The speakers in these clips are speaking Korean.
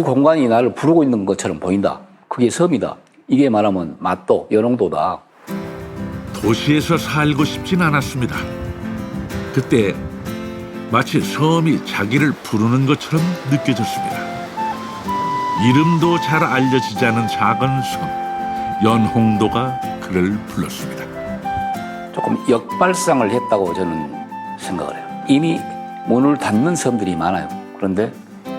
그 공간이 나를 부르고 있는 것처럼 보인다. 그게 섬이다. 이게 말하면 맛도, 연홍도다. 도시에서 살고 싶진 않았습니다. 그때 마치 섬이 자기를 부르는 것처럼 느껴졌습니다. 이름도 잘 알려지지 않은 작은 섬, 연홍도가 그를 불렀습니다. 조금 역발상을 했다고 저는 생각을 해요. 이미 문을 닫는 섬들이 많아요. 그런데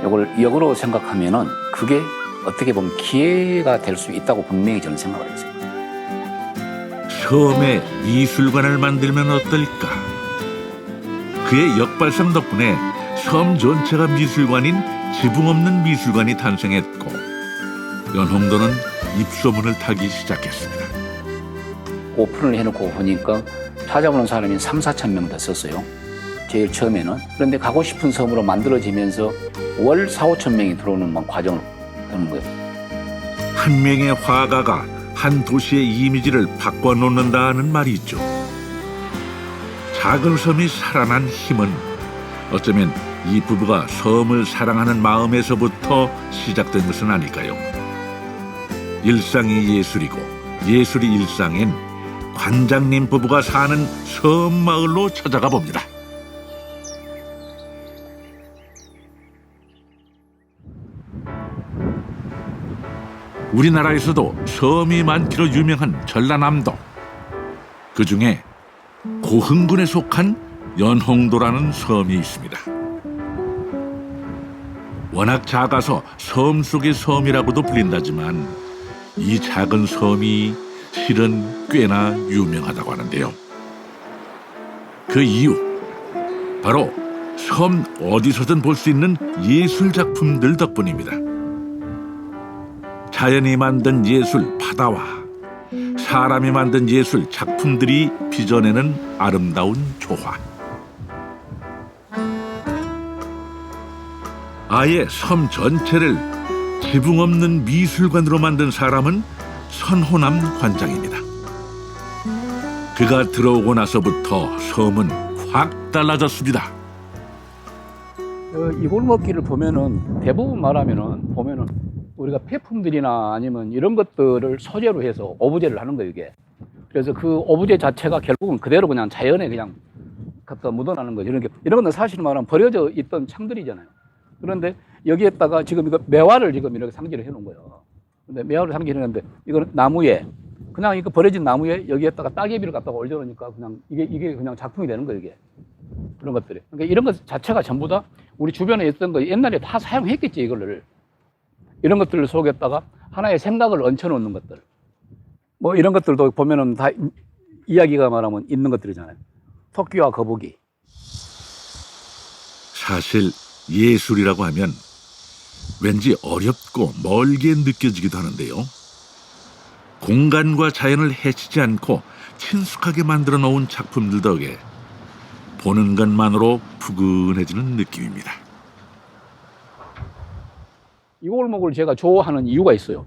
이걸 역으로 생각하면은 그게 어떻게 보면 기회가 될 수 있다고 분명히 저는 생각을 했어요. 섬에 미술관을 만들면 어떨까? 그의 역발상 덕분에 섬 전체가 미술관인 지붕 없는 미술관이 탄생했고 연홍도는 입소문을 타기 시작했습니다. 오픈을 해놓고 보니까 찾아보는 사람이 3, 4천 명 됐었어요. 제일 처음에는. 그런데 가고 싶은 섬으로 만들어지면서 월 4, 5천 명이 들어오는 과정을 하는 거예요. 한 명의 화가가 한 도시의 이미지를 바꿔놓는다는 말이 있죠. 작은 섬이 살아난 힘은 어쩌면 이 부부가 섬을 사랑하는 마음에서부터 시작된 것은 아닐까요? 일상이 예술이고 예술이 일상인 관장님 부부가 사는 섬 마을로 찾아가 봅니다. 우리나라에서도 섬이 많기로 유명한 전라남도. 그중에 고흥군에 속한 연홍도라는 섬이 있습니다. 워낙 작아서 섬 속의 섬이라고도 불린다지만 이 작은 섬이 실은 꽤나 유명하다고 하는데요. 그 이유, 바로 섬 어디서든 볼 수 있는 예술 작품들 덕분입니다. 자연이 만든 예술 바다와 사람이 만든 예술 작품들이 빚어내는 아름다운 조화. 아예 섬 전체를 지붕 없는 미술관으로 만든 사람은 선호남 관장입니다. 그가 들어오고 나서부터 섬은 확 달라졌습니다. 이 골목길을 보면은 대부분 말하면은 보면은 우리가 폐품들이나 아니면 이런 것들을 소재로 해서 오브제를 하는 거예요, 이게. 그래서 그 오브제 자체가 결국은 그대로 그냥 자연에 그냥 갖다 묻어나는 거죠. 이런 것은 사실 말하면 버려져 있던 창들이잖아요. 그런데 여기에다가 지금 이거 매화를 지금 이렇게 상징을 해 놓은 거예요. 근데 매화를 상징했는데 이거는 나무에 그냥 이거 버려진 나무에 여기에다가 따개비를 갖다가 올려놓으니까 그냥 이게 그냥 작품이 되는 거예요, 이게. 그런 것들이. 그러니까 이런 것 자체가 전부 다 우리 주변에 있던 거 옛날에 다 사용했겠지, 이거를. 이런 것들 속에다가 하나의 생각을 얹혀놓는 것들. 뭐 이런 것들도 보면은 다 이야기가 말하면 있는 것들이잖아요. 토끼와 거북이. 사실 예술이라고 하면 왠지 어렵고 멀게 느껴지기도 하는데요. 공간과 자연을 해치지 않고 친숙하게 만들어 놓은 작품들 덕에 보는 것만으로 푸근해지는 느낌입니다. 이 골목을 제가 좋아하는 이유가 있어요.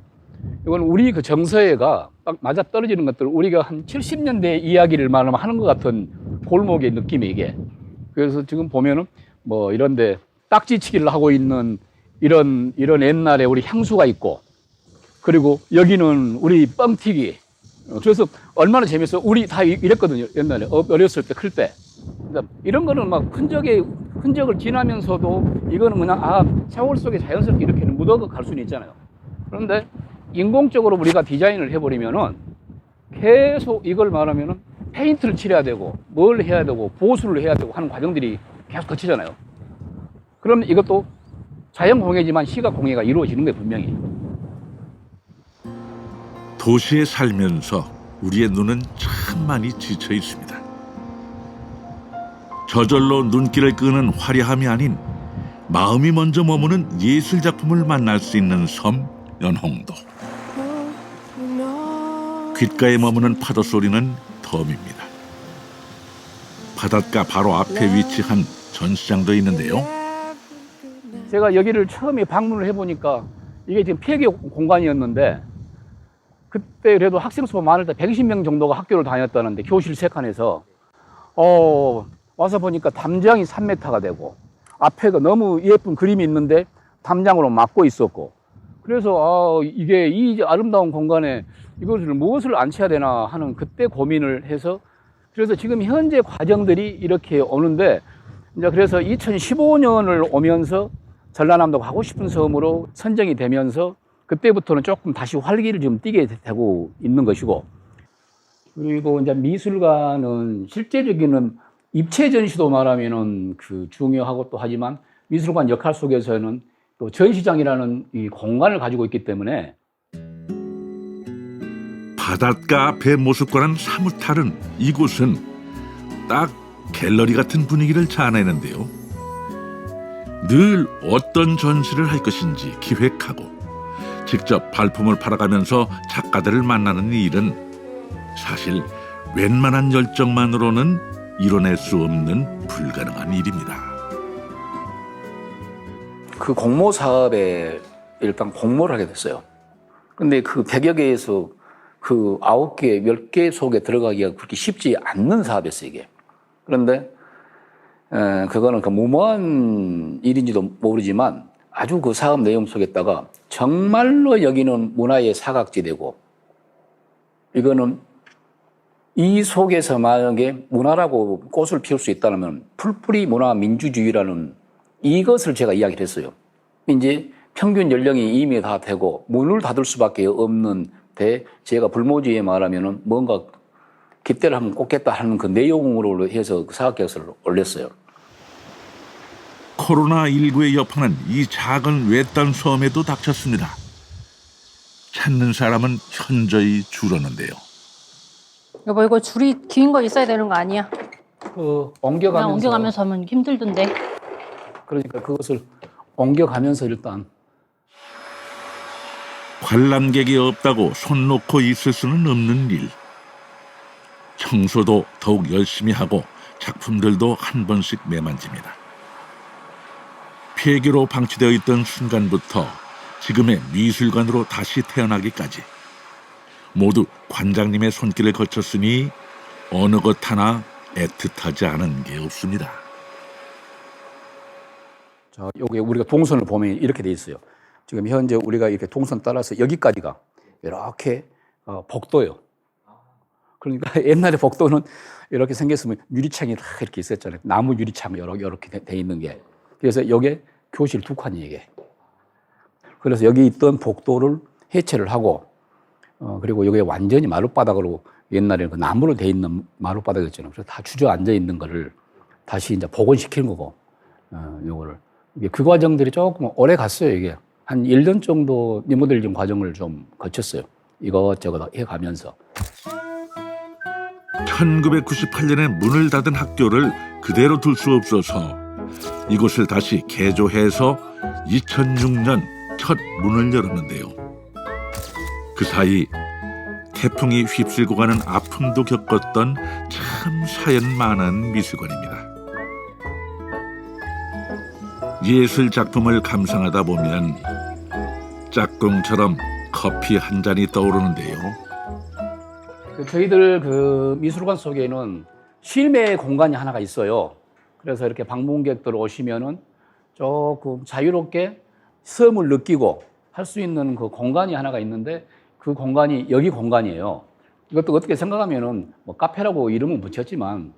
이건 우리 그 정서에가 딱 맞아 떨어지는 것들, 우리가 한 70년대 이야기를 말하면 하는 것 같은 골목의 느낌이 이게. 그래서 지금 보면은 뭐 이런데 딱지치기를 하고 있는 이런 옛날에 우리 향수가 있고, 그리고 여기는 우리 뻥튀기. 그래서 얼마나 재밌어. 우리 다 이랬거든요, 옛날에 어렸을 때, 클 때. 그러니까 이런 거는 막 흔적을 지나면서도 이거는 그냥 세월 속에 자연스럽게 이렇게 묻어가 갈 수는 있잖아요. 그런데 인공적으로 우리가 디자인을 해버리면은 계속 이걸 말하면은 페인트를 칠해야 되고 뭘 해야 되고 보수를 해야 되고 하는 과정들이 계속 거치잖아요. 그러면 이것도 자연 공해지만 시각 공해가 이루어지는 거예요, 분명히. 도시에 살면서 우리의 눈은 참 많이 지쳐 있습니다. 저절로 눈길을 끄는 화려함이 아닌 마음이 먼저 머무는 예술 작품을 만날 수 있는 섬 연홍도. 귓가에 머무는 파도 소리는 덤입니다. 바닷가 바로 앞에 위치한 전시장도 있는데요. 제가 여기를 처음에 방문을 해보니까 이게 지금 폐교 공간이었는데, 그때 그래도 학생 수가 많을 때 120명 정도가 학교를 다녔다는데, 교실 3칸에서 와서 보니까 담장이 3m가 되고 앞에가 너무 예쁜 그림이 있는데 담장으로 막고 있었고, 그래서 이게 이 아름다운 공간에 이것을 무엇을 안치해야 되나 하는 그때 고민을 해서, 그래서 지금 현재 과정들이 이렇게 오는데, 이제 그래서 2015년을 오면서 전라남도 가고 싶은 섬으로 선정이 되면서 그때부터는 조금 다시 활기를 좀 띠게 되고 있는 것이고, 그리고 이제 미술관은 실제적인 입체 전시도 말하면은 그 중요하고 또 하지만 미술관 역할 속에서는 또 전시장이라는 이 공간을 가지고 있기 때문에 바닷가 앞의 모습과는 사뭇 다른 이곳은 딱 갤러리 같은 분위기를 자아내는데요. 늘 어떤 전시를 할 것인지 기획하고 직접 발품을 팔아가면서 작가들을 만나는 이 일은 사실 웬만한 열정만으로는 이뤄낼 수 없는 불가능한 일입니다. 그 공모 사업에 일단 공모를 하게 됐어요. 근데 그 100여 개에서 그 9개, 10개 속에 들어가기가 그렇게 쉽지 않는 사업이었어요, 이게. 그런데 그거는 그 무모한 일인지도 모르지만 아주 그 사업 내용 속에다가 정말로 여기는 문화의 사각지대고, 이거는 이 속에서 만약에 문화라고 꽃을 피울 수 있다면 풀뿌리 문화 민주주의라는 이것을 제가 이야기를 했어요. 이제 평균 연령이 이미 다 되고 문을 닫을 수밖에 없는데 제가 불모지에 말하면은 뭔가 깃대를 한번 꽂겠다 하는 그 내용으로 해서 그 사각계약서를 올렸어요. 코로나19의 여파는 이 작은 외딴 섬에도 닥쳤습니다. 찾는 사람은 현저히 줄었는데요. 여보, 이거 줄이 긴 거 있어야 되는 거 아니야? 그 그냥 옮겨가면서 하면 힘들던데. 그러니까 그것을 옮겨가면서 일단 관람객이 없다고 손 놓고 있을 수는 없는 일. 청소도 더욱 열심히 하고 작품들도 한 번씩 매만집니다. 폐교로 방치되어 있던 순간부터 지금의 미술관으로 다시 태어나기까지 모두 관장님의 손길을 거쳤으니 어느 것 하나 애틋하지 않은 게 없습니다. 자, 여기 우리가 동선을 보면 이렇게 돼 있어요. 지금 현재 우리가 이렇게 동선 따라서 여기까지가 이렇게 복도예요. 그러니까 옛날에 복도는 이렇게 생겼으면 유리창이 다 이렇게 있었잖아요. 나무 유리창 이렇게 돼 있는 게. 그래서 이게 교실 2칸이 이게. 그래서 여기 있던 복도를 해체를 하고, 그리고 여기 완전히 마룻바닥으로 옛날에 그 나무로 돼 있는 마룻바닥이었잖아요. 그래서 다 주저앉아 있는 거를 다시 이제 복원시키는 거고, 요거를. 이게 그 과정들이 조금 오래 갔어요, 이게. 한 1년 정도 리모델링 과정을 좀 거쳤어요. 이것저것 해가면서. 1998년에 문을 닫은 학교를 그대로 둘 수 없어서 이곳을 다시 개조해서 2006년 첫 문을 열었는데요. 그 사이 태풍이 휩쓸고 가는 아픔도 겪었던 참 사연 많은 미술관입니다. 예술 작품을 감상하다 보면 짝꿍처럼 커피 한 잔이 떠오르는데요. 저희들 그 미술관 속에는 실내 공간이 하나가 있어요. 그래서 이렇게 방문객들 오시면은 조금 자유롭게 섬을 느끼고 할 수 있는 그 공간이 하나가 있는데, 그 공간이 여기 공간이에요. 이것도 어떻게 생각하면은 뭐 카페라고 이름은 붙였지만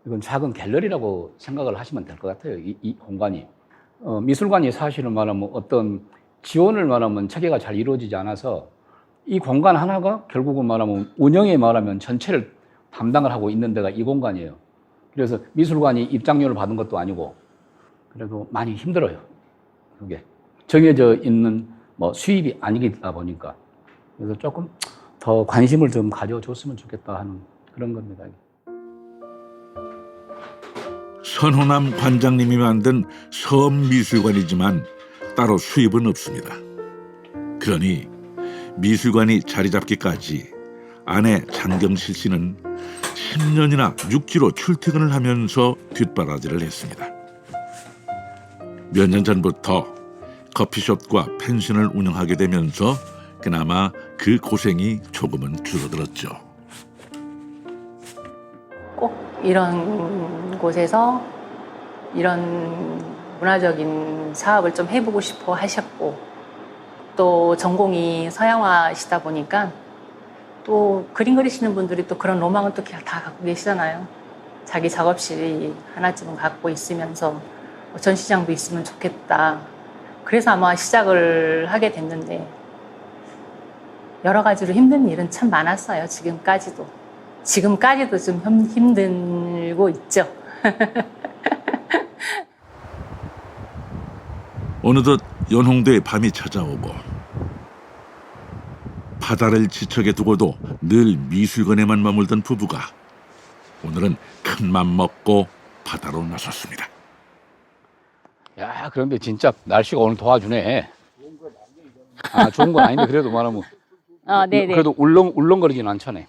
이건 작은 갤러리라고 생각을 하시면 될 것 같아요. 이 공간이. 미술관이 사실은 말하면 어떤 지원을 말하면 체계가 잘 이루어지지 않아서 이 공간 하나가 결국은 말하면 운영에 말하면 전체를 담당을 하고 있는 데가 이 공간이에요. 그래서 미술관이 입장료를 받은 것도 아니고, 그래도 많이 힘들어요. 그게 정해져 있는 뭐 수입이 아니다 보니까. 그래서 조금 더 관심을 좀 가져줬으면 좋겠다 하는 그런 겁니다. 선호남 관장님이 만든 섬미술관이지만 따로 수입은 없습니다. 그러니 미술관이 자리 잡기까지 아내 장경실 씨는 10년이나 육지로 출퇴근을 하면서 뒷바라지를 했습니다. 몇 년 전부터 커피숍과 펜션을 운영하게 되면서 그나마 그 고생이 조금은 줄어들었죠. 꼭 이런 곳에서 이런 문화적인 사업을 좀 해보고 싶어 하셨고 또 전공이 서양화시다 보니까 또 그림 그리시는 분들이 또 그런 로망은 또 다 갖고 계시잖아요. 자기 작업실이 하나쯤은 갖고 있으면서 전시장도 있으면 좋겠다. 그래서 아마 시작을 하게 됐는데 여러 가지로 힘든 일은 참 많았어요. 지금까지도 좀 힘들고 있죠. 어느덧 연홍도의 밤이 찾아오고 바다를 지척에 두고도 늘 미술관에만 머물던 부부가 오늘은 큰 맘 먹고 바다로 나섰습니다. 야, 그런데 진짜 날씨가 오늘 도와주네. 아, 좋은 건 아닌데 그래도 말하면 네네. 그래도 울렁거리진 않잖아요.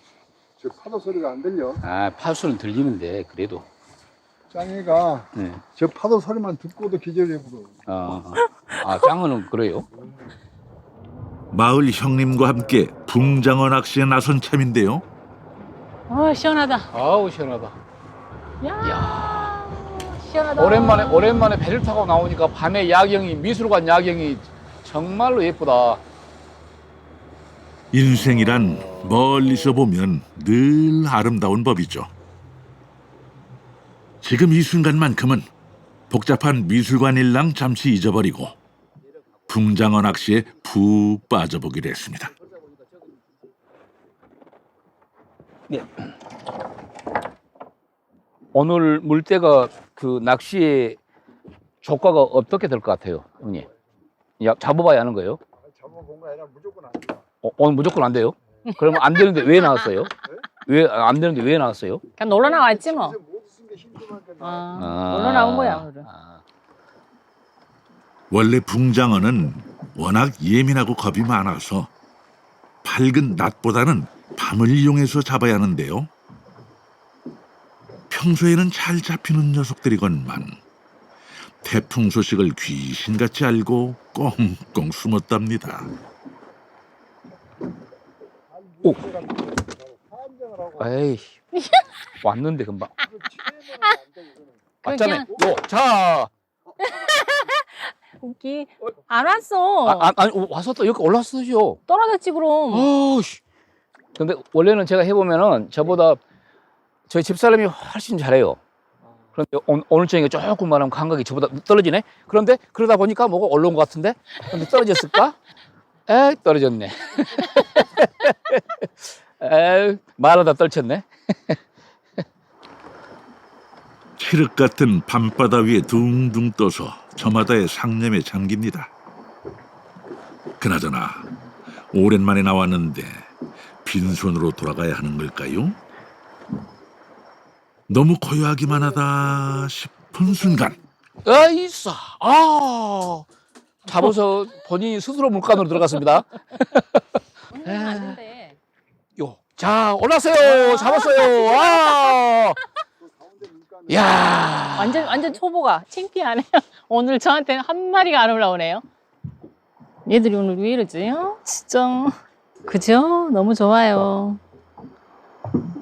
저 파도 소리가 안 들려. 아, 파수는 들리는데 그래도. 짱이가 네. 저 파도 소리만 듣고도 기절해버려. 짱어는 그래요. 마을 형님과 함께 붕장어 낚시에 나선 참인데요. 시원하다. 아우 시원하다. 야, 시원하다. 오랜만에 배를 타고 나오니까 밤에 야경이 미술관 야경이 정말로 예쁘다. 인생이란 멀리서 보면 늘 아름다운 법이죠. 지금 이 순간만큼은 복잡한 미술관 일랑 잠시 잊어버리고 붕장어 낚시에 푹 빠져보기로 했습니다. 네. 오늘 물때가 그 낚시의 조과가 어떻게 될 것 같아요, 형님? 잡아봐야 하는 거예요? 잡아본 거 아니라 무조건 안 돼. 오늘 무조건 안 돼요? 그러면 안 되는데 왜 나왔어요? 왜 안 되는데 왜 나왔어요? 그냥 놀러 나왔지 뭐. 모두 쓴게 심심하니까. 놀러 나온 거야 오늘은. 원래 붕장어는 워낙 예민하고 겁이 많아서 밝은 낮보다는 밤을 이용해서 잡아야 하는데요. 평소에는 잘 잡히는 녀석들이건만 태풍 소식을 귀신같이 알고 꽁꽁 숨었답니다. 오. 에이, 왔는데 금방. 왔잖아요. 자, 웃기. 안 왔어. 아니 와서 또 여기 올랐어요. 떨어졌지 그럼. 씨. 근데 원래는 제가 해보면은 저보다 저희 집사람이 훨씬 잘해요. 그런데 오늘 저녁에 조금 말하면 감각이 저보다 떨어지네. 그런데 그러다 보니까 뭐가 올라온 것 같은데. 근데 떨어졌을까? 에이, 떨어졌네. 에이, 말하다 떨쳤네. 칠흑 같은 밤바다 위에 둥둥 떠서 저마다의 상념에 잠깁니다. 그나저나 오랜만에 나왔는데 빈손으로 돌아가야 하는 걸까요? 너무 고요하기만 하다 싶은 순간 에이싸, 잡아서 본인이 스스로 물간으로 들어갔습니다. 맞는데. 자, 올랐어요. 잡았어요. 야, 완전 초보가 창피하네요. 오늘 저한테 한 마리가 안 올라오네요. 얘들이 오늘 왜 이러지? 진짜. 그죠? 너무 좋아요.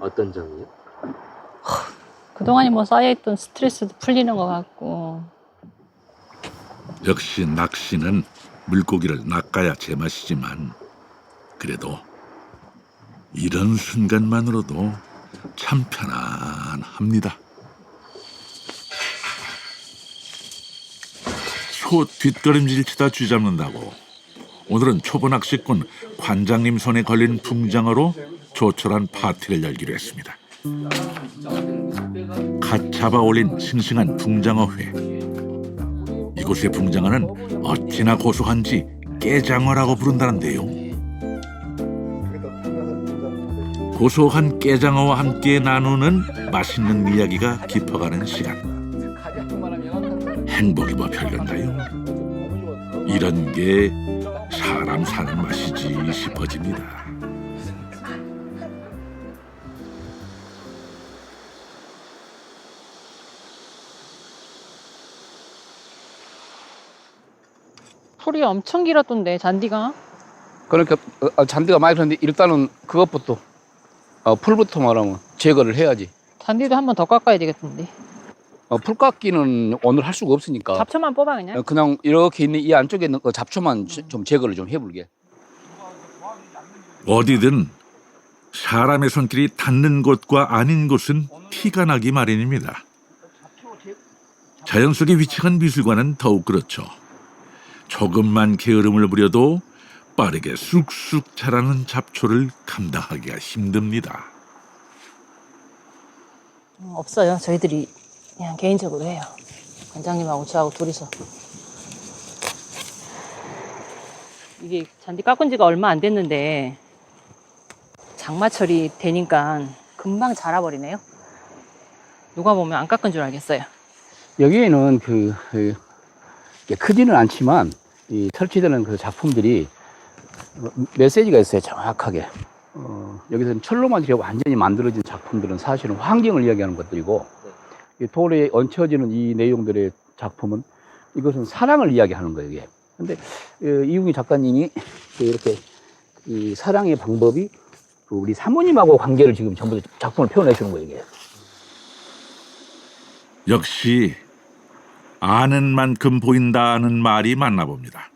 어떤 점이요? 그동안이 뭐 쌓여있던 스트레스도 풀리는 것 같고. 역시 낚시는 물고기를 낚아야 제맛이지만 그래도 이런 순간만으로도 참 편안합니다. 소 뒷걸음질 치다 쥐 잡는다고 오늘은 초보 낚시꾼 관장님 손에 걸린 붕장어로 조촐한 파티를 열기로 했습니다. 갓 잡아 올린 싱싱한 붕장어회. 이곳의 붕장어는 어찌나 고소한지 깨장어라고 부른다는데요. 고소한 깨장어와 함께 나누는 맛있는 이야기가 깊어가는 시간. 행복이 뭐 별건가요? 이런 게 사람 사는 맛이지 싶어집니다. 풀이 엄청 길었던데 잔디가. 그러니까 잔디가 많이 그런데 일단은 그것부터 풀부터 말하면 제거를 해야지. 잔디도 한 번 더 깎아야 되겠던데. 풀깎기는 오늘 할 수가 없으니까 잡초만 뽑아 그냥. 그냥 이렇게 있는 이 안쪽에 있는 그 잡초만 좀 제거를 좀 해볼게. 어디든 사람의 손길이 닿는 곳과 아닌 곳은 티가 나기 마련입니다. 자연 속에 위치한 미술관은 더욱 그렇죠. 조금만 게으름을 부려도 빠르게 쑥쑥 자라는 잡초를 감당하기가 힘듭니다. 없어요. 저희들이 그냥 개인적으로 해요. 관장님하고 저하고 둘이서. 이게 잔디 깎은 지가 얼마 안 됐는데 장마철이 되니까 금방 자라버리네요. 누가 보면 안 깎은 줄 알겠어요. 여기에는 크지는 않지만 이 설치되는 그 작품들이 메시지가 있어요. 정확하게. 여기서는 철로만 이렇게 완전히 만들어진 작품들은 사실은 환경을 이야기하는 것들이고 이 돌에 얹혀지는 이 내용들의 작품은 이것은 사랑을 이야기하는 거예요. 이게. 근데 이웅희 작가님이 이렇게 이 사랑의 방법이 우리 사모님하고 관계를 지금 전부 작품을 표현해 주는 거예요. 이게. 역시 아는 만큼 보인다는 말이 맞나 봅니다.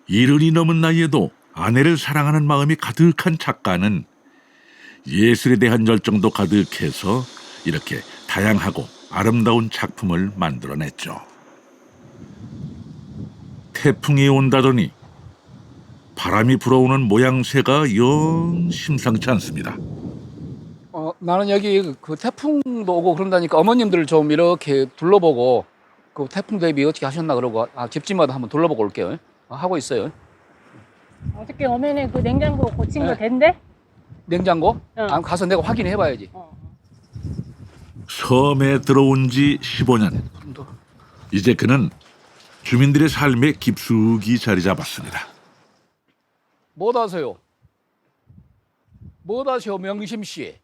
70이 넘은 나이에도 아내를 사랑하는 마음이 가득한 작가는 예술에 대한 열정도 가득해서 이렇게 다양하고 아름다운 작품을 만들어냈죠. 태풍이 온다더니 바람이 불어오는 모양새가 영 심상치 않습니다. 나는 여기 그 태풍도 오고 그런다니까 어머님들 좀 이렇게 둘러보고 그 태풍 대비 어떻게 하셨나 그러고 집집마다 한번 둘러보고 올게요. 하고 있어요. 어저께 오면은 그 냉장고 고친 네. 거 된대? 냉장고? 응. 가서 내가 확인해 봐야지. 섬에 들어온 지 15년. 이제 그는 주민들의 삶에 깊숙이 자리 잡았습니다. 뭐 하세요? 뭐 하세요, 명심 씨?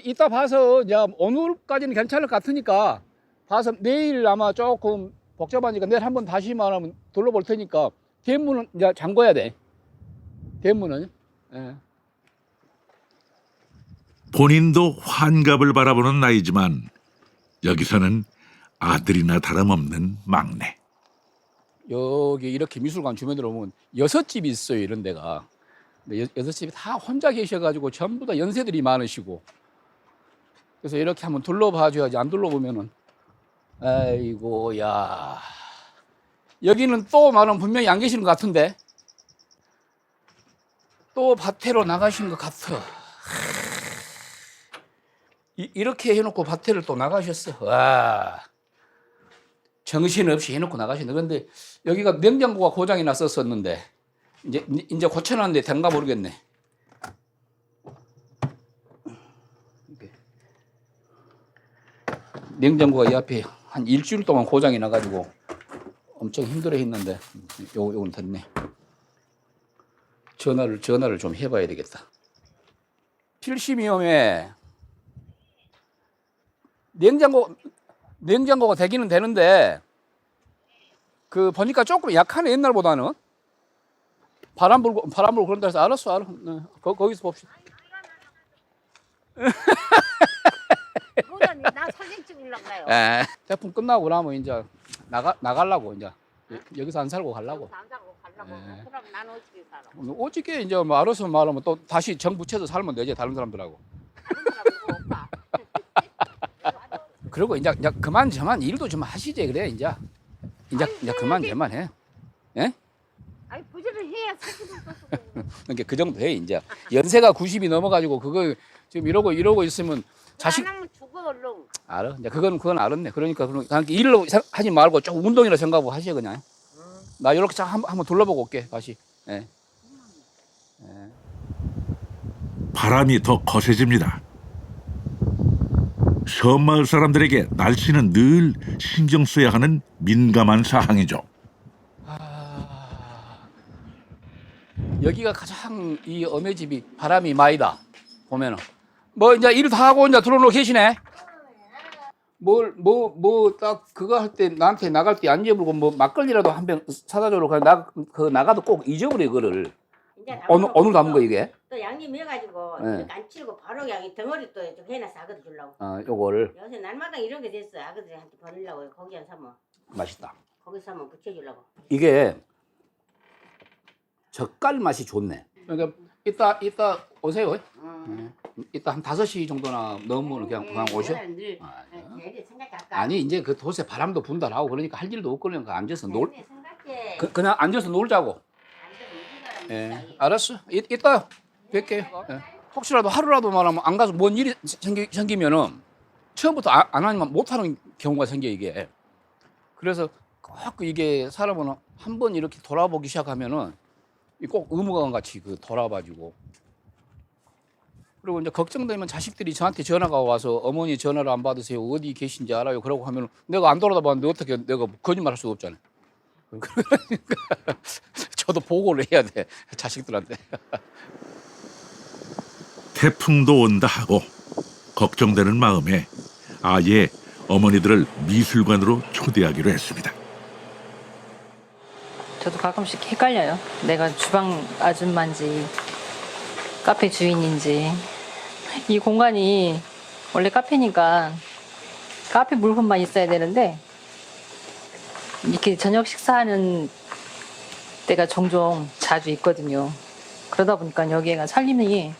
이따 봐서 이제 오늘까지는 괜찮을 것 같으니까 봐서 내일 아마 조금 복잡하니까 내일 한번 다시 말하면 둘러볼 테니까 대문은 이제 잠궈야 돼. 대문은. 예. 본인도 환갑을 바라보는 나이지만 여기서는 아들이나 다름없는 막내. 여기 이렇게 미술관 주변에 들어오면 6집이 있어요, 이런 데가. 근데 6집이 다 혼자 계셔가지고 전부 다 연세들이 많으시고. 그래서 이렇게 한번 둘러봐줘야지. 안 둘러보면은. 아이고, 야. 여기는 또 말하면 분명히 안 계시는 것 같은데. 또 밭에로 나가신 것 같아. 이렇게 해놓고 밭에를 또 나가셨어. 와. 정신없이 해놓고 나가시네. 그런데 여기가 냉장고가 고장이 났었는데 이제 고쳐놨는데 된가 모르겠네. 냉장고가 이 앞에 한 일주일 동안 고장이 나가지고 엄청 힘들어 했는데 요건 됐네. 전화를 좀 해봐야 되겠다. 70이면 냉장고가 되기는 되는데 그 보니까 조금 약하네 옛날보다는. 바람 불고 그런다 해서 알았어. 네. 거기서 봅시다. 그러니 나 사진 찍으려고 가요. 태풍 끝나고 나면 이제 나가려고 이제 여기서 안 살고 가려고. 안 사고 가려고. 네. 그럼 난 어떻게 살아? 어저께 이제 뭐 알아서 말하면 또 다시 정 붙여서 살면 되지 다른 사람들하고. 다른 사람 이거 없다. 그리고 이제 그만 일도 좀 하시지 그래 이제 그만 해. 예? 아니 부지런히 해야 사진을 찍고. 그러니까 그 정도 해 이제. 연세가 90이 넘어가지고 그거 지금 이러고 있으면 자식. 안 하면 죽어 얼른. 알아. 이제 그건 알았네. 그러니까 일로 하지 말고 좀 운동이라 생각하고 하시죠 그냥. 나 이렇게 한번 둘러보고 올게 다시. 예. 바람이 더 거세집니다. 섬마을 사람들에게 날씨는 늘 신경 써야 하는 민감한 사항이죠. 여기가 가장 이 어메 집이 바람이 많이다 보면은 뭐 이제 일 다 하고 이제 들어놓고 계시네. 뭐 딱 그거 할 때 나한테 나갈 때 안 잊어버리고 뭐 막걸리라도 한 병 사다 줘로 나가도 꼭 잊어버려 그거를. 오늘 담은 거 이게. 또 양념해가지고 네. 이렇게 안 치고 바로 그냥 이 덩어리 또 좀 해놔서 아그들 주려고. 요거를 요새 날마다 이런 게 됐어. 아그들한테 보내려고 고기 한 사면 맛있다. 고기 사면 부쳐주려고. 이게 젓갈 맛이 좋네. 그러니까 이따 오세요. 이따 한 5시 정도나 넘으면 그냥 오셔. 늘 아니요. 생각할까? 아니 이제 그 도시에 바람도 분다 나고 그러니까 할 일도 없고 그러니까 앉아서 생각해. 그냥 앉아서 놀자고. 예, 알았어. 이따 뵐게요. 예. 혹시라도 하루라도 말하면 안 가서 뭔 일이 생기면은 처음부터 안 하면 못 하는 경우가 생겨 이게. 그래서 꼭 이게 사람은 한 번 이렇게 돌아보기 시작하면은 꼭 의무감 같이 그 돌아봐주고. 그리고 이제 걱정되면 자식들이 저한테 전화가 와서 어머니 전화를 안 받으세요. 어디 계신지 알아요. 그러고 하면 내가 안 돌아다봤는데 어떻게 내가 거짓말할 수가 없잖아요. 그러니까 저도 보고를 해야 돼 자식들한테. 태풍도 온다 하고 걱정되는 마음에 아예 어머니들을 미술관으로 초대하기로 했습니다. 저도 가끔씩 헷갈려요. 내가 주방 아줌마인지 카페 주인인지. 이 공간이 원래 카페니까 카페 물건만 있어야 되는데 이렇게 저녁 식사하는 때가 종종 자주 있거든요. 그러다 보니까 여기가 살림이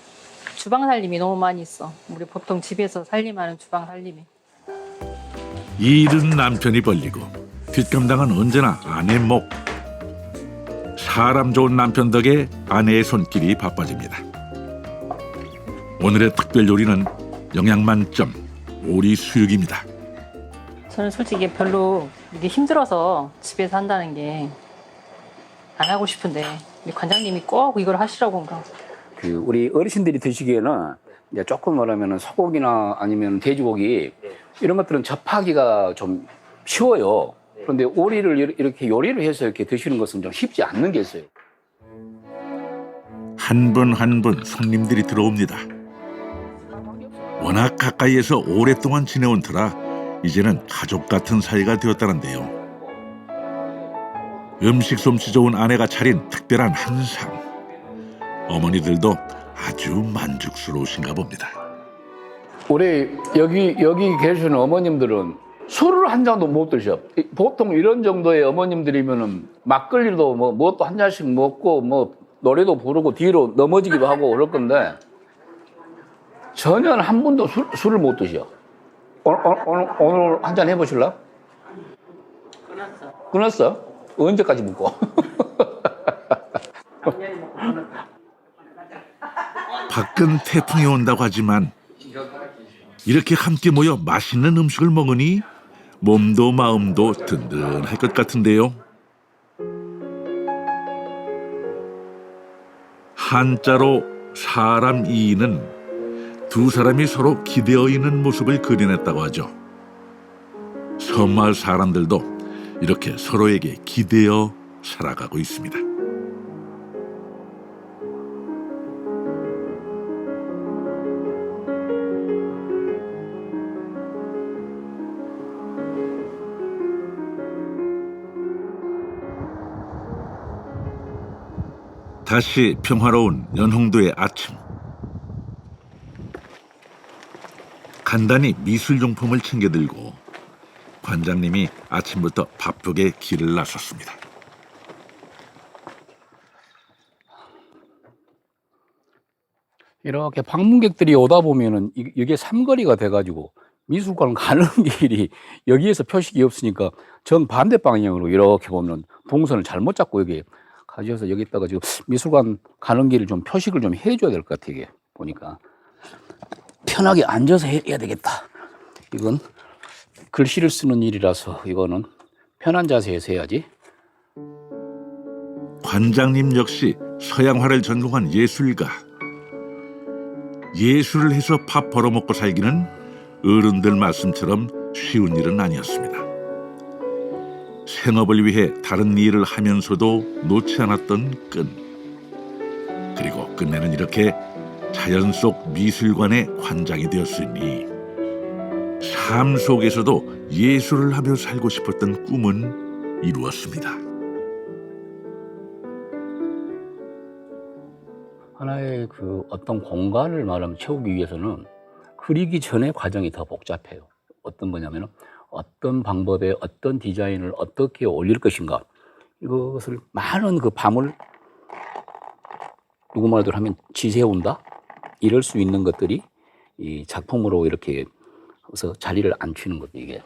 주방 살림이 너무 많이 있어. 우리 보통 집에서 살림하는 주방 살림이. 일은 남편이 벌리고 뒷감당은 언제나 아내 목. 사람 좋은 남편 덕에 아내의 손길이 바빠집니다. 오늘의 특별 요리는 영양 만점 오리 수육입니다. 저는 솔직히 별로 이게 힘들어서 집에서 한다는 게 안 하고 싶은데 우리 관장님이 꼭 이걸 하시라고 한가. 그 우리 어르신들이 드시기에는 이제 조금 말하면 소고기나 아니면 돼지고기 이런 것들은 접하기가 좀 쉬워요. 그런데 오리를 이렇게 요리를 해서 이렇게 드시는 것은 좀 쉽지 않는 게 있어요. 한 분 한 분 손님들이 들어옵니다. 워낙 가까이에서 오랫동안 지내온 터라 이제는 가족 같은 사이가 되었다는데요. 음식 솜씨 좋은 아내가 차린 특별한 한상. 어머니들도 아주 만족스러우신가 봅니다. 우리 여기 계시는 어머님들은 술을 한 잔도 못 드셔. 보통 이런 정도의 어머님들이면은 막걸리도 뭐 또 한 잔씩 먹고 뭐 노래도 부르고 뒤로 넘어지기도 하고 그럴 건데 전혀 한 분도 술을 못 드셔. 오늘 한 잔 해보실라? 끊었어? 언제까지 먹고? 밖은 태풍이 온다고 하지만 이렇게 함께 모여 맛있는 음식을 먹으니 몸도 마음도 든든할 것 같은데요. 한자로 사람 이인은 두 사람이 서로 기대어 있는 모습을 그려냈다고 하죠. 섬마을 사람들도 이렇게 서로에게 기대어 살아가고 있습니다. 다시 평화로운 연홍도의 아침. 간단히 미술용품을 챙겨들고 관장님이 아침부터 바쁘게 길을 나섰습니다. 이렇게 방문객들이 오다 보면은 이게 삼거리가 돼가지고 미술관 가는 길이 여기에서 표식이 없으니까 정반대 방향으로 이렇게 보면 동선을 잘못 잡고 여기 가셔서 여기다가 지금 미술관 가는 길을 좀 표식을 좀 해줘야 될 것 같아. 이게 보니까 편하게 앉아서 해야 되겠다. 이건 글씨를 쓰는 일이라서 이거는 편한 자세에서 해야지. 관장님 역시 서양화를 전공한 예술가. 예술을 해서 밥 벌어먹고 살기는 어른들 말씀처럼 쉬운 일은 아니었습니다. 생업을 위해 다른 일을 하면서도 놓지 않았던 끈. 그리고 끝내는 이렇게 자연 속 미술관의 관장이 되었으니 삶 속에서도 예술을 하며 살고 싶었던 꿈은 이루었습니다. 하나의 그 어떤 공간을 말하면 채우기 위해서는 그리기 전의 과정이 더 복잡해요. 어떤 거냐면은 어떤 방법에 어떤 디자인을 어떻게 올릴 것인가, 이것을 많은 그 밤을 누구 말대로 하면 지새운다, 이럴 수 있는 것들이 이 작품으로 이렇게 해서 자리를 안 치는 거죠, 이게.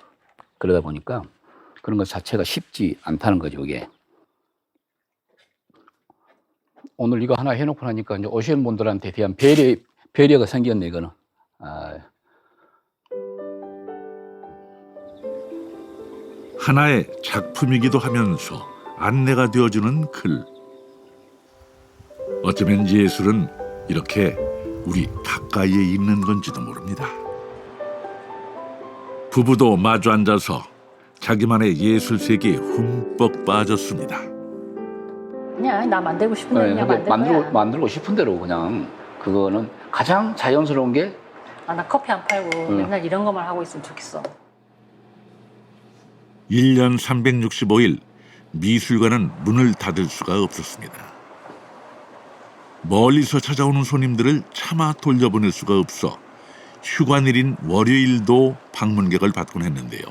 그러다 보니까 그런 것 자체가 쉽지 않다는 거죠, 이게. 오늘 이거 하나 해놓고 나니까 이제 오시는 분들한테 대한 배려가 생겼네, 이거는. 하나의 작품이기도 하면서 안내가 되어주는 글. 어쩌면 예술은 이렇게 우리 가까이에 있는 건지도 모릅니다. 부부도 마주 앉아서 자기만의 예술 세계에 흠뻑 빠졌습니다. 그냥 나 만들고 싶은 대로 그냥 만든 거야. 만들고 싶은 대로 그냥, 그거는 가장 자연스러운 게. 나 커피 안 팔고 맨날 이런 것만 하고 있으면 좋겠어. 1년 365일 미술관은 문을 닫을 수가 없었습니다. 멀리서 찾아오는 손님들을 차마 돌려보낼 수가 없어 휴관일인 월요일도 방문객을 받곤 했는데요.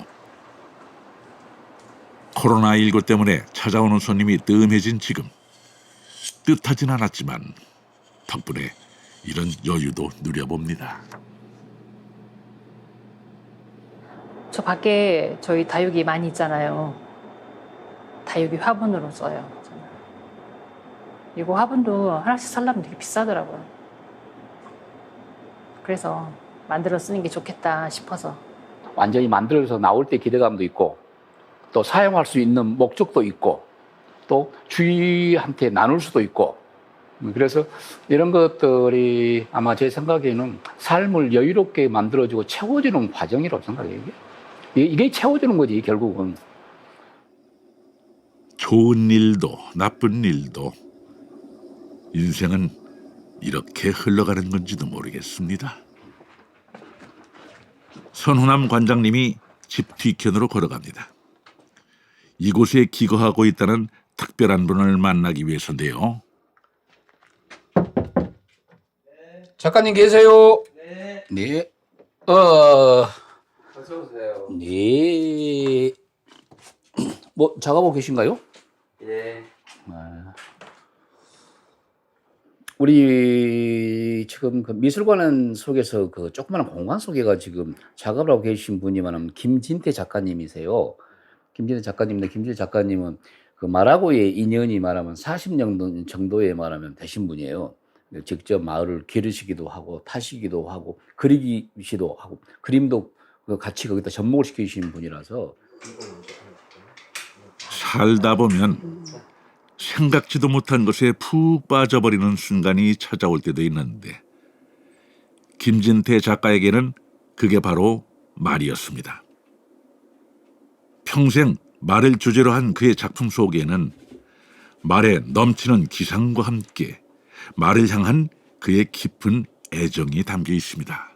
코로나19 때문에 찾아오는 손님이 뜸해진 지금, 뜻하진 않았지만 덕분에 이런 여유도 누려봅니다. 저 밖에 저희 다육이 많이 있잖아요. 다육이 화분으로 써요. 저는. 이거 화분도 하나씩 살려면 되게 비싸더라고요. 그래서 만들어 쓰는 게 좋겠다 싶어서. 완전히 만들어서 나올 때 기대감도 있고, 또 사용할 수 있는 목적도 있고, 또 주위한테 나눌 수도 있고, 그래서 이런 것들이 아마 제 생각에는 삶을 여유롭게 만들어주고 채워주는 과정이라고 생각해요. 이게 채워주는 거지, 결국은. 좋은 일도 나쁜 일도 인생은 이렇게 흘러가는 건지도 모르겠습니다. 선훈남 관장님이 집 뒤편으로 걸어갑니다. 이곳에 기거하고 있다는 특별한 분을 만나기 위해서인데요. 작가님 계세요? 네. 어서 오세요. 네. 뭐 작업하고 계신가요? 예. 우리 지금 그 미술관 속에서 그 조그마한 공간 속에가 지금 작업을 하고 계신 분이 말하면 김진태 작가님이세요. 김진태 작가님은 그 말하고의 인연이 말하면 40년 정도의 말하면 되신 분이에요. 직접 마을을 기르시기도 하고 타시기도 하고 그리시기도 하고 그림도 같이 거기다 접목을 시키신 분이라서. 살다 보면 생각지도 못한 것에 푹 빠져버리는 순간이 찾아올 때도 있는데 김진태 작가에게는 그게 바로 말이었습니다. 평생 말을 주제로 한 그의 작품 속에는 말에 넘치는 기상과 함께 말을 향한 그의 깊은 애정이 담겨 있습니다.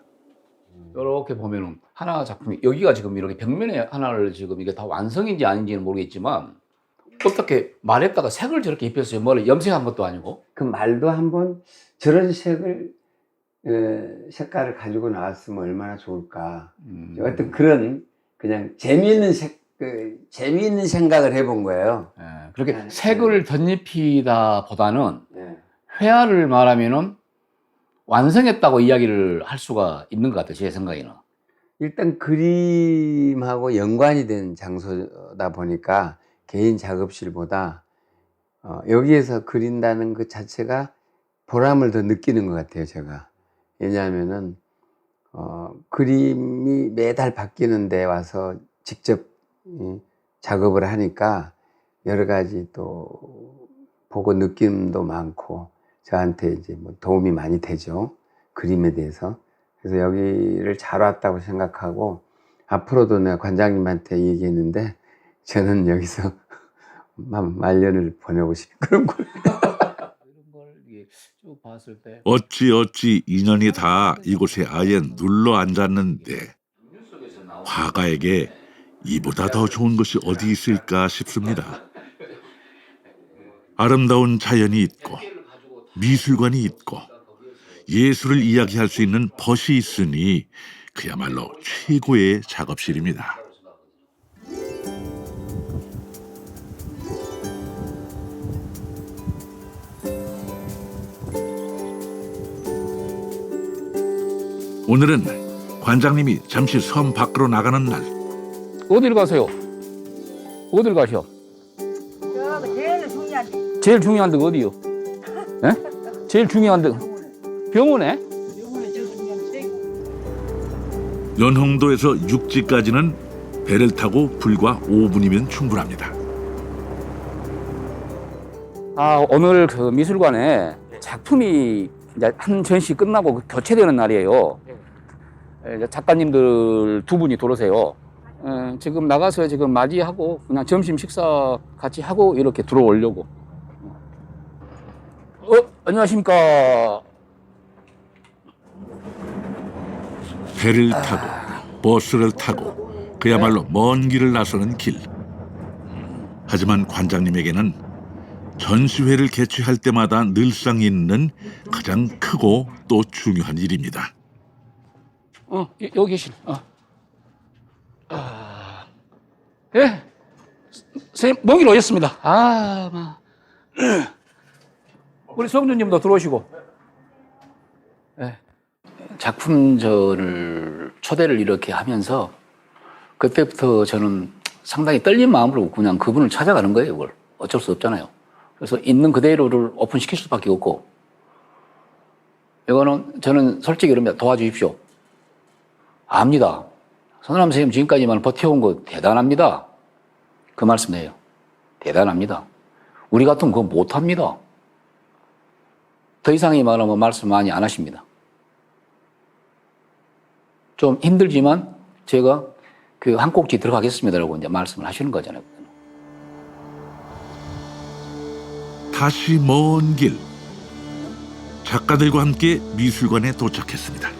이렇게 보면은 하나 작품이 여기가 지금 이렇게 벽면에 하나를 지금 이게 다 완성인지 아닌지는 모르겠지만 어떻게 말에다가 색을 저렇게 입혔어요? 뭘 염색한 것도 아니고. 그 말도 한번 저런 색을 색깔을 가지고 나왔으면 얼마나 좋을까. 어떤 그런 그냥 재미있는 재미있는 생각을 해본 거예요. 그렇게 색을 덧입히다 보다는 네. 회화를 말하면은 완성했다고 이야기를 할 수가 있는 것 같아요, 제 생각에는. 일단 그림하고 연관이 된 장소다 보니까 개인 작업실보다 여기에서 그린다는 그 자체가 보람을 더 느끼는 것 같아요, 제가. 왜냐하면은 그림이 매달 바뀌는 데 와서 직접 작업을 하니까 여러 가지 또 보고 느낌도 많고 저한테 이제 뭐 도움이 많이 되죠, 그림에 대해서. 그래서 여기를 잘 왔다고 생각하고 앞으로도 내가 관장님한테 얘기했는데 저는 여기서 말년을 보내고 싶은 그런 거예요. 이런 걸 쭉 봤을 때 어찌 인연이 다 이곳에 아예 눌러 앉았는데 화가에게 이보다 더 좋은 것이 어디 있을까 싶습니다. 아름다운 자연이 있고 미술관이 있고 예술을 이야기할 수 있는 벗이 있으니 그야말로 최고의 작업실입니다. 오늘은 관장님이 잠시 섬 밖으로 나가는 날. 어딜 가세요? 어딜 가셔? 제일 중요한 데가 어디요? 예? 제일 중요한 데가 병원에? 연홍도에서 육지까지는 배를 타고 불과 5분이면 충분합니다. 아, 오늘 그 미술관에 작품이 이제 한 전시 끝나고 교체되는 날이에요. 이제 작가님들 두 분이 들어오세요. 지금 나가서 지금 맞이하고 그냥 점심 식사 같이 하고 이렇게 들어오려고. 안녕하십니까. 배를 타고 버스를 타고 그야말로 먼 길을 나서는 길. 하지만 관장님에게는 전시회를 개최할 때마다 늘상 있는 가장 크고 또 중요한 일입니다. 여기 계시네. 예, 선생님, 먼 길 오셨습니다. 우리 성주님도 들어오시고. 예. 작품전을 초대를 이렇게 하면서 그때부터 저는 상당히 떨린 마음으로 그냥 그분을 찾아가는 거예요. 그걸 어쩔 수 없잖아요. 그래서 있는 그대로를 오픈시킬 수밖에 없고, 이거는 저는 솔직히 이럽니다. 도와주십시오. 압니다. 손남 선생님 지금까지만 버텨온 거 대단합니다. 그 말씀이에요. 대단합니다. 우리 같으면 그거 못합니다. 더 이상이 말하면 말씀 많이 안 하십니다. 좀 힘들지만 제가 그 한 꼭지 들어가겠습니다라고 이제 말씀을 하시는 거잖아요. 다시 먼 길. 작가들과 함께 미술관에 도착했습니다.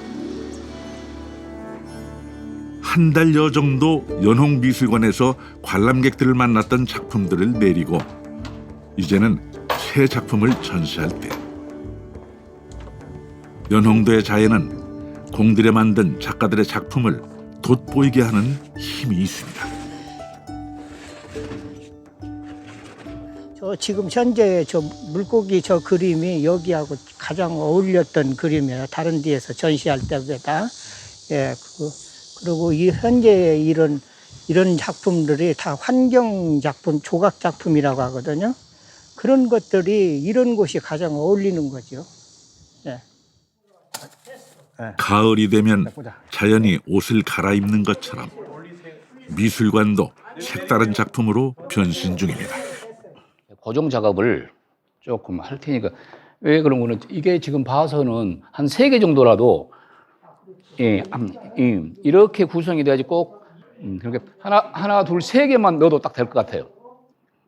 한 달여 정도 연홍미술관에서 관람객들을 만났던 작품들을 내리고 이제는 새 작품을 전시할 때. 연홍도의 자연은 공들여 만든 작가들의 작품을 돋보이게 하는 힘이 있습니다. 저 지금 현재 저 물고기 저 그림이 여기하고 가장 어울렸던 그림이에요. 다른 데에서 전시할 때보다. 예, 그리고 이 현재 이런 작품들이 다 환경 작품, 조각 작품이라고 하거든요. 그런 것들이 이런 곳이 가장 어울리는 거죠. 예. 가을이 되면 자연이 옷을 갈아입는 것처럼 미술관도 색다른 작품으로 변신 중입니다. 고정 작업을 조금 할 테니까. 왜 그런 거는 이게 지금 봐서는 한 3개 정도라도 이렇게 구성이 돼야지 꼭 그렇게 하나 둘 3개만 넣어도 딱 될 것 같아요.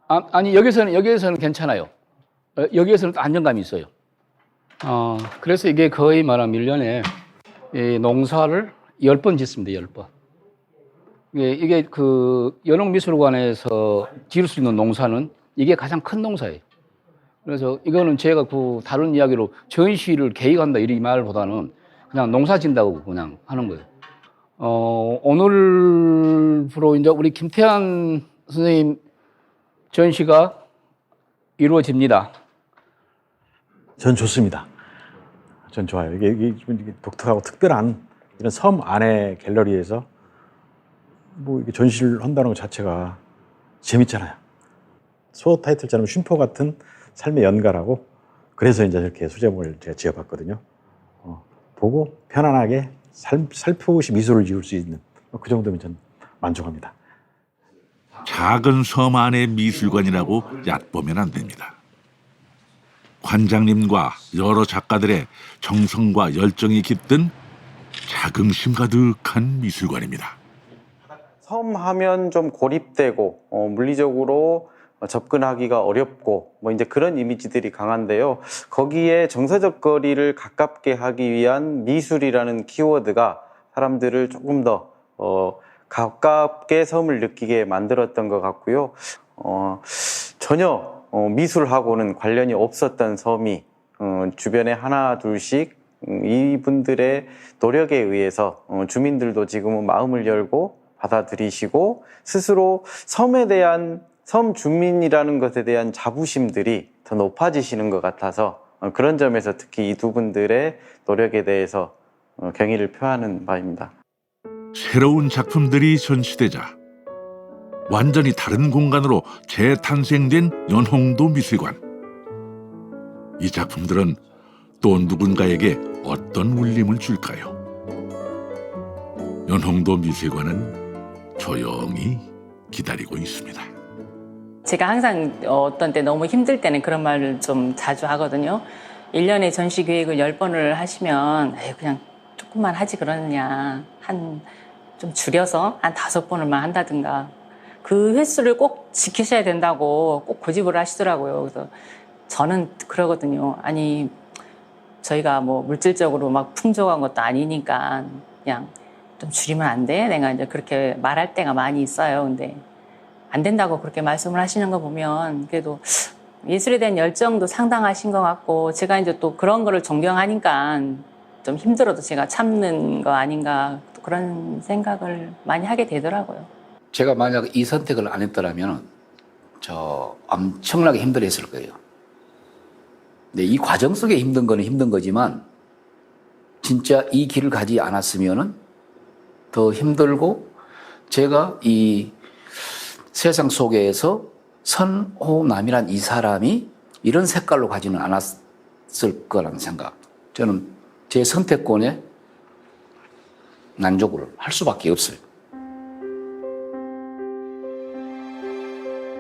아니 여기에서는 괜찮아요. 여기에서는 안정감이 있어요. 그래서 이게 거의 말하면 1년에 이 농사를 10번 짓습니다. 10번. 이게 그 연홍미술관에서 지을 수 있는 농사는 이게 가장 큰 농사예요. 그래서 이거는 제가 그 다른 이야기로 전시를 계획한다 이 말보다는 그냥 농사 짓는다고 그냥 하는 거예요. 오늘부로 이제 우리 김태한 선생님 전시가 이루어집니다. 전 좋습니다. 전 좋아요. 이게 독특하고 특별한 이런 섬 안에 갤러리에서 뭐 이게 전시를 한다는 것 자체가 재밌잖아요. 소 타이틀처럼 쉼표 같은 삶의 연가라고 그래서 이제 이렇게 수제목을 제가 지어봤거든요. 보고 편안하게 살포시 미소를 지을 수 있는 그 정도면 전 만족합니다. 작은 섬 안의 미술관이라고 얕보면 안 됩니다. 관장님과 여러 작가들의 정성과 열정이 깃든 자긍심 가득한 미술관입니다. 섬 하면 좀 고립되고 물리적으로 접근하기가 어렵고 뭐 이제 그런 이미지들이 강한데요. 거기에 정서적 거리를 가깝게 하기 위한 미술이라는 키워드가 사람들을 조금 더 가깝게 섬을 느끼게 만들었던 것 같고요. 전혀 미술하고는 관련이 없었던 섬이 주변에 하나 둘씩 이분들의 노력에 의해서 주민들도 지금은 마음을 열고 받아들이시고 스스로 섬에 대한 섬 주민이라는 것에 대한 자부심들이 더 높아지시는 것 같아서 그런 점에서 특히 이 두 분들의 노력에 대해서 경의를 표하는 바입니다. 새로운 작품들이 전시되자 완전히 다른 공간으로 재탄생된 연홍도 미술관. 이 작품들은 또 누군가에게 어떤 울림을 줄까요? 연홍도 미술관은 조용히 기다리고 있습니다. 제가 항상 어떤 때 너무 힘들 때는 그런 말을 좀 자주 하거든요. 1년에 전시 계획을 10번을 하시면 에이, 그냥 조금만 하지 그러느냐. 좀 줄여서 한 5번을만 한다든가. 그 횟수를 꼭 지키셔야 된다고 꼭 고집을 하시더라고요. 그래서 저는 그러거든요. 아니, 저희가 뭐 물질적으로 막 풍족한 것도 아니니까 그냥 좀 줄이면 안 돼? 내가 이제 그렇게 말할 때가 많이 있어요. 근데 안 된다고 그렇게 말씀을 하시는 거 보면 그래도 예술에 대한 열정도 상당하신 것 같고 제가 이제 또 그런 거를 존경하니까 좀 힘들어도 제가 참는 거 아닌가 또 그런 생각을 많이 하게 되더라고요. 제가 만약 이 선택을 안 했더라면 저 엄청나게 힘들었을 거예요. 근데 이 과정 속에 힘든 거는 힘든 거지만 진짜 이 길을 가지 않았으면은 더 힘들고 제가 이 세상 속에서 선호남이란 이 사람이 이런 색깔로 가지는 않았을 거라는 생각. 저는 제 선택권에 만족을 할 수밖에 없어요.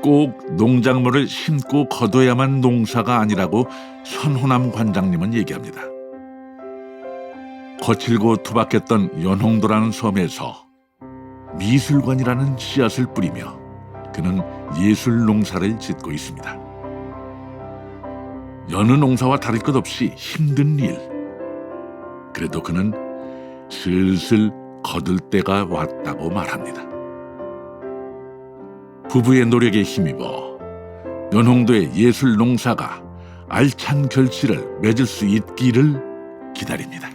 꼭 농작물을 심고 거둬야만 농사가 아니라고 선호남 관장님은 얘기합니다. 거칠고 투박했던 연홍도라는 섬에서 미술관이라는 씨앗을 뿌리며 그는 예술 농사를 짓고 있습니다. 여느 농사와 다를 것 없이 힘든 일. 그래도 그는 슬슬 거둘 때가 왔다고 말합니다. 부부의 노력에 힘입어 연홍도의 예술 농사가 알찬 결실을 맺을 수 있기를 기다립니다.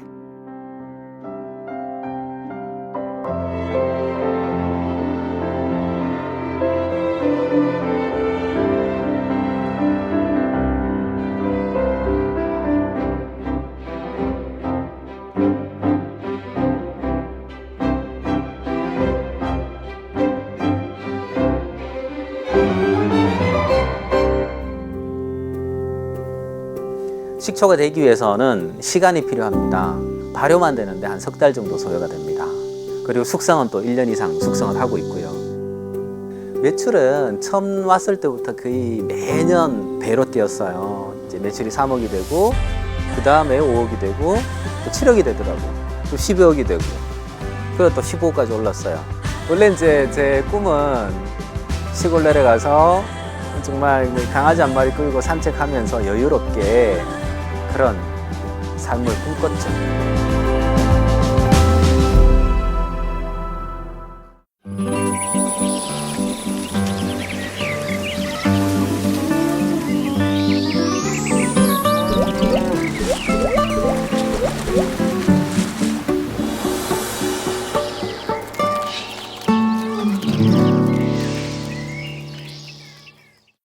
식초가 되기 위해서는 시간이 필요합니다. 발효만 되는데 한 3달 정도 소요가 됩니다. 그리고 숙성은 또 1년 이상 숙성을 하고 있고요. 매출은 처음 왔을 때부터 거의 매년 배로 뛰었어요. 이제 매출이 3억이 되고 그 다음에 5억이 되고 또 7억이 되더라고요. 또 12억이 되고 그리고 또 15억까지 올랐어요. 원래 이제 제 꿈은 시골 내려가서 정말 강아지 한 마리 끌고 산책하면서 여유롭게 그런 삶을 꿈꿨죠.